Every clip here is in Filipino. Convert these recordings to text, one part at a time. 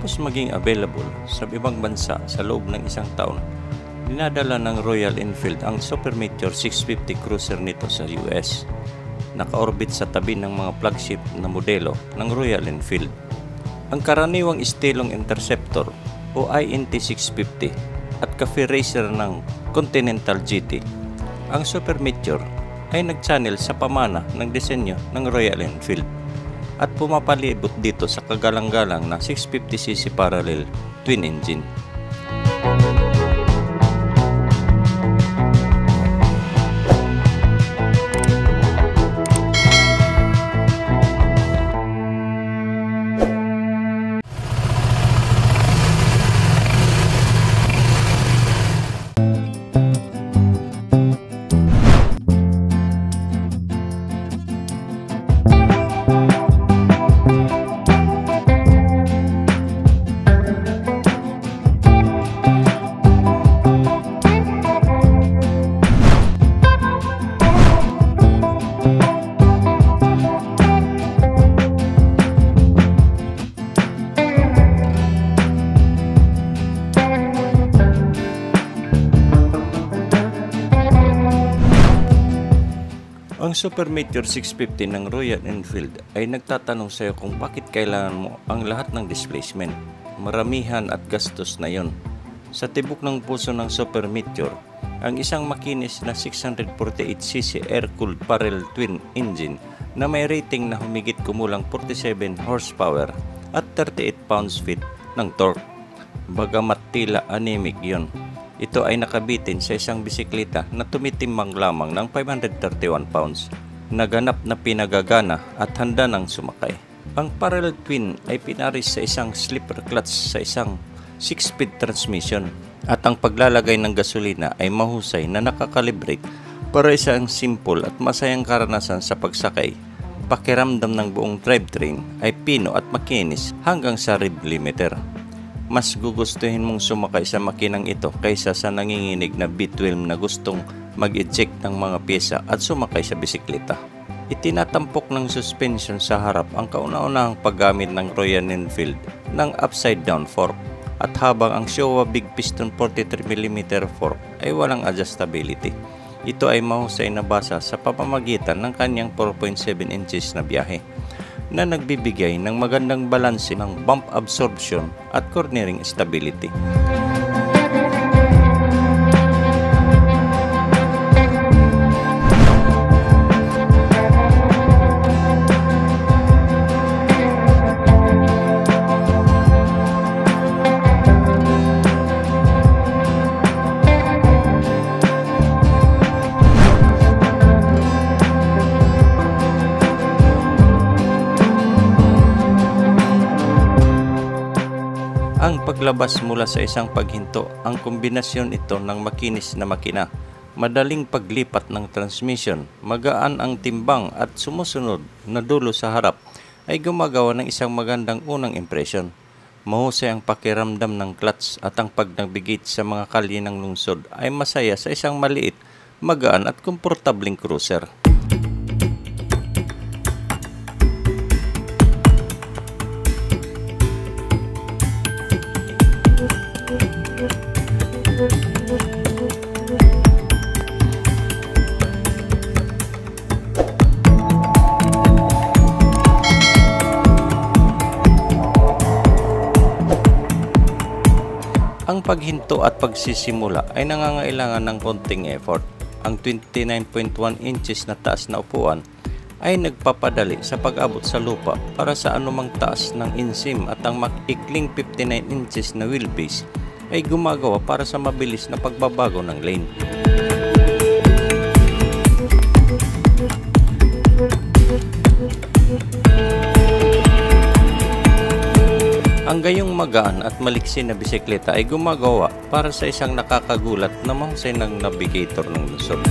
Matapos maging available sa ibang bansa sa loob ng isang taon, dinadala ng Royal Enfield ang Super Meteor 650 cruiser nito sa US. Naka-orbit sa tabi ng mga flagship na modelo ng Royal Enfield. Ang karaniwang estilong Interceptor o INT 650 at cafe racer ng Continental GT, ang Super Meteor ay nag-channel sa pamana ng disenyo ng Royal Enfield at pumapalibot dito sa kagalang-galang na 650cc parallel twin engine. Ang Super Meteor 650 ng Royal Enfield ay nagtatanong sa iyo kung bakit kailangan mo ang lahat ng displacement. Maramihan at gastos na yon. Sa tibok ng puso ng Super Meteor, ang isang makinis na 648cc air-cooled parallel twin engine na may rating na humigit kumulang 47 horsepower at 38 pounds-feet ng torque. Bagamat tila anemic yon, ito ay nakabitin sa isang bisikleta na tumitimbang lamang ng 531 pounds, naganap na pinagagana at handa ng sumakay. Ang parallel twin ay pinaris sa isang slipper clutch sa isang 6-speed transmission at ang paglalagay ng gasolina ay mahusay na nakakalibrate para isang simple at masayang karanasan sa pagsakay. Pakiramdam ng buong drivetrain ay pino at makinis hanggang sa rev limiter. Mas gugustuhin mong sumakay sa makinang ito kaysa sa nanginginig na V12 na gustong mag-eject ng mga pyesa at sumakay sa bisikleta. Itinatampok ng suspension sa harap ang kauna-unahang paggamit ng Royal Enfield ng upside-down fork, at habang ang Showa Big Piston 43mm fork ay walang adjustability. Ito ay mahusay na basa sa pamamagitan ng kanyang 4.7 inches na biyahe, na nagbibigay ng magandang balanse ng bump absorption at cornering stability. Ang paglabas mula sa isang paghinto, ang kombinasyon ito ng makinis na makina, madaling paglipat ng transmission, magaan ang timbang at sumusunod na dulo sa harap ay gumagawa ng isang magandang unang impresyon. Mahusay ang pakiramdam ng clutch at ang pag-navigate sa mga kalye ng lungsod ay masaya sa isang maliit, magaan at komportabling cruiser. Ang paghinto at pagsisimula ay nangangailangan ng konting effort. Ang 29.1 inches na taas na upuan ay nagpapadali sa pag-abot sa lupa para sa anumang taas ng insim, at ang maikling 59 inches na wheelbase ay gumagawa para sa mabilis na pagbabago ng lane. Ang gayong magaan at maliksi na bisikleta ay gumagawa para sa isang nakakagulat na mahusay ng navigator ng lungsod.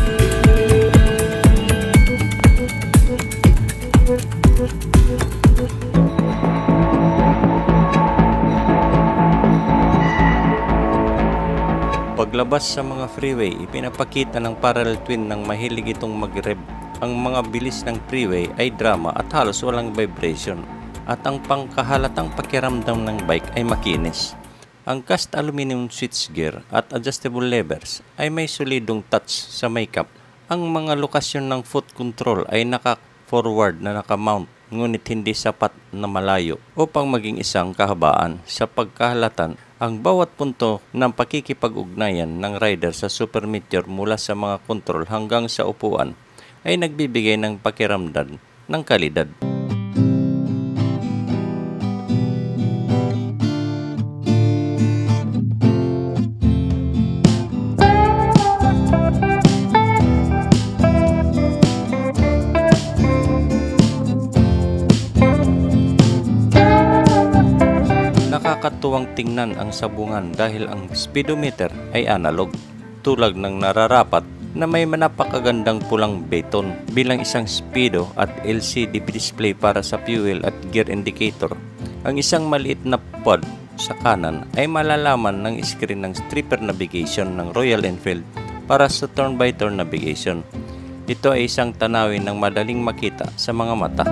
Paglabas sa mga freeway, ipinapakita ng parallel twin ng mahilig itong mag-rev. Ang mga bilis ng freeway ay drama at halos walang vibration. at ang pangkahalatang pakiramdam ng bike ay makinis. Ang cast aluminum switchgear at adjustable levers ay may solidong touch sa makeup. Ang mga lokasyon ng foot control ay naka-forward na nakamount, ngunit hindi sapat na malayo upang maging isang kahabaan. Sa pagkahalatan, ang bawat punto ng pakikipag-ugnayan ng rider sa Super Meteor mula sa mga control hanggang sa upuan ay nagbibigay ng pakiramdam ng kalidad. Nakakatuwang tingnan ang sabungan dahil ang speedometer ay analog, tulad ng nararapat na may napakagandang pulang beton bilang isang speedo at LCD display para sa fuel at gear indicator. Ang isang maliit na pod sa kanan ay malalaman ng screen ng stripper navigation ng Royal Enfield para sa turn-by-turn navigation. Ito ay isang tanawin ng madaling makita sa mga mata.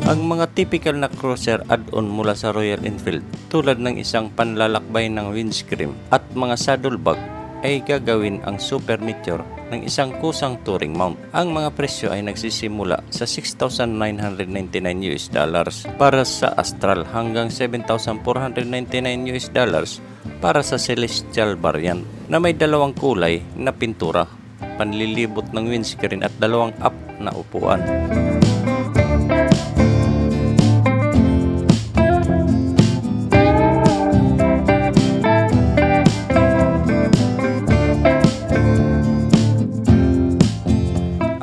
Ang mga typical na cruiser add-on mula sa Royal Enfield tulad ng isang panlalakbay ng windscreen at mga saddle bag ay gagawin ang Super Meteor ng isang kusang touring mount. Ang mga presyo ay nagsisimula sa $6,999 para sa Astral hanggang $7,499 para sa Celestial variant na may dalawang kulay na pintura, panlilibot ng windscreen at dalawang up na upuan.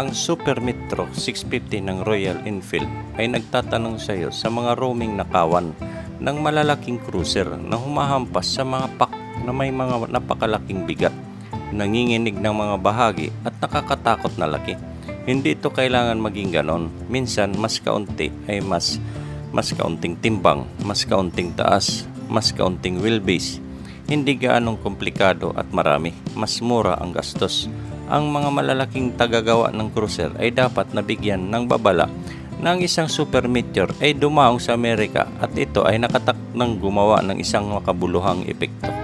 Ang Super Metro 650 ng Royal Enfield ay nagtatanong sa iyo sa mga roaming na kawan ng malalaking cruiser na humahampas sa mga pack na may mga napakalaking bigat, nanginginig ng mga bahagi at nakakatakot na laki. Hindi ito kailangan maging ganon. Minsan mas kaunti ay mas kaunting timbang, mas kaunting taas, mas kaunting wheelbase. Hindi gaanong komplikado at marami, mas mura ang gastos. Ang mga malalaking tagagawa ng cruiser ay dapat nabigyan ng babala na ang isang Super Meteor ay dumaong sa Amerika at ito ay nakatakdang gumawa ng isang makabuluhang epekto.